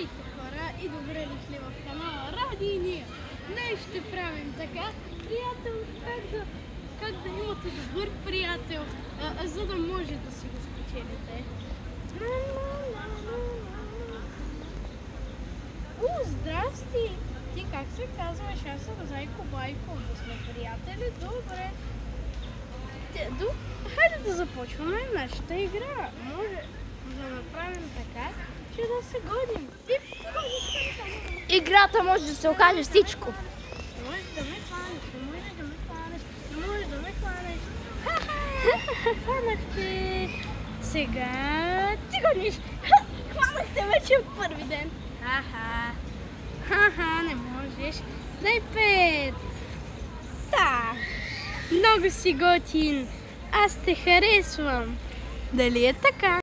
Здравейте, хора, и добре дошли в канала Ради и ние. Днес ще правим така, приятел, как да имате добър приятел, за да може да си го спечелите. Здрасти! Ти как се казваш? Аз съм Зайко Байко, да сме приятели? Добре. Хайде да започваме нашата игра. Може да направим така, че да се годим. Играта може да се окаже всичко. Може да ме хванеш, може да ме хванеш. Хванахте. Сега ти гониш. Хванахте вече в първи ден. Ха-ха, не можеш. Дай 5. Да. Много си готин. Аз те харесвам. Дали е така?